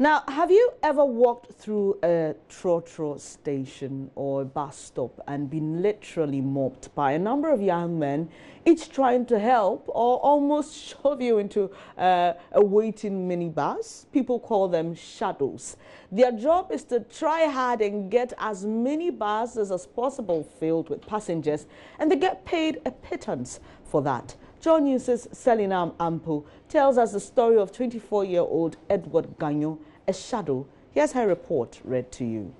Now, have you ever walked through a trotro station or a bus stop and been literally mobbed by a number of young men, each trying to help or almost shove you into a waiting minibus? People call them shadows. Their job is to try hard and get as many buses as possible filled with passengers, and they get paid a pittance for that. JoyNews' Selinam Ampo tells us the story of 24-year-old Edward Ganyo, a shadow. Here's her report read to you.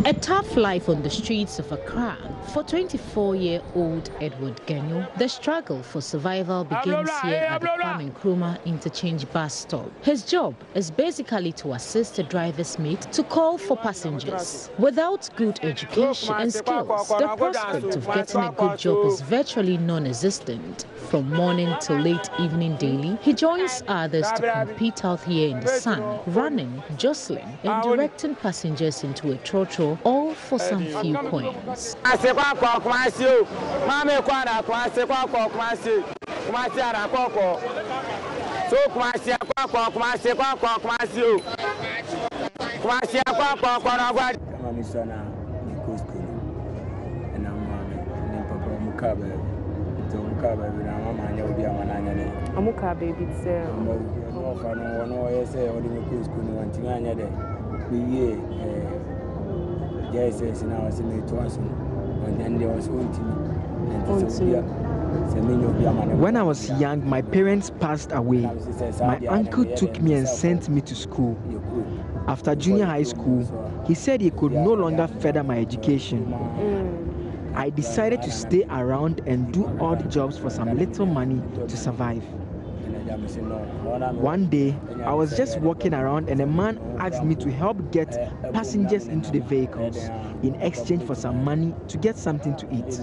A tough life on the streets of Accra for 24-year-old Edward Ganyo. The struggle for survival begins here at the Kwame Nkrumah interchange bus stop. His job is basically to assist the driver's mate to call for passengers. Without good education and skills, the prospect of getting a good job is virtually non-existent. From morning till late evening daily, he joins others to compete out here in the sun, running, jostling, and directing passengers into a trotro, all for some few coins. When I was young, my parents passed away. My uncle took me and sent me to school. After junior high school, he said he could no longer further my education. I decided to stay around and do odd jobs for some little money to survive. One day, I was just walking around and a man asked me to help get passengers into the vehicles in exchange for some money to get something to eat.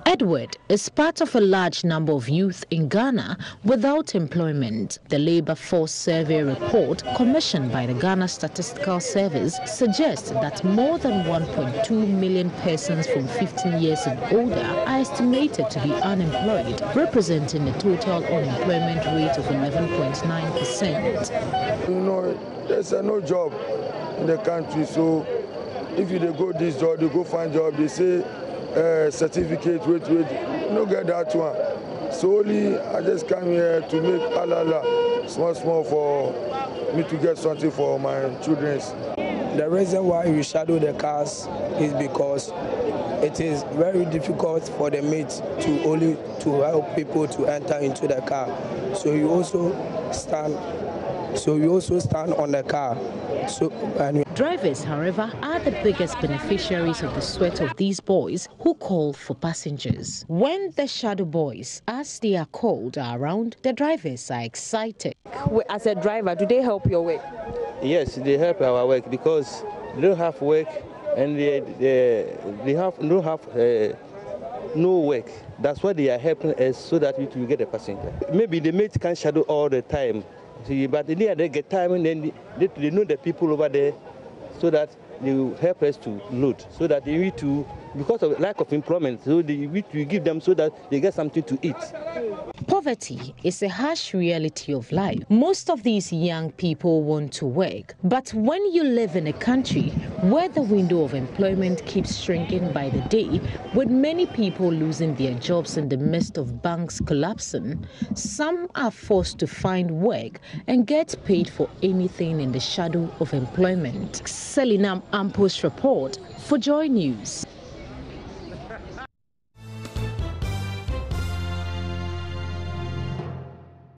Edward is part of a large number of youth in Ghana without employment. The Labour Force Survey report commissioned by the Ghana Statistical Service suggests that more than 1.2 million persons from 15 years and older are estimated to be unemployed, representing a total unemployment rate of 11.9%. You know, there's no job in the country, so if you go this job, they go find job, they say certificate, wait, no get that one. Solely, I just come here to make small for me to get something for my children. The reason why we shadow the cars is because it is very difficult for the mates to help people to enter into the car. So you also stand on the car. Drivers, however, are the biggest beneficiaries of the sweat of these boys who call for passengers. When the shadow boys, as they are called, are around, the drivers are excited. As a driver, do they help your work? Yes, they help our work because they don't have work and they have no work. That's why they are helping us so that we can get a passenger. Maybe the mate can shadow all the time. But they get time and then they know the people over there so that they will help us to load. So that they need to, because of lack of employment, so we give them so that they get something to eat. Poverty is a harsh reality of life. Most of these young people want to work. But when you live in a country where the window of employment keeps shrinking by the day, with many people losing their jobs in the midst of banks collapsing, some are forced to find work and get paid for anything in the shadow of employment. Selinam Ampo's report for JoyNews.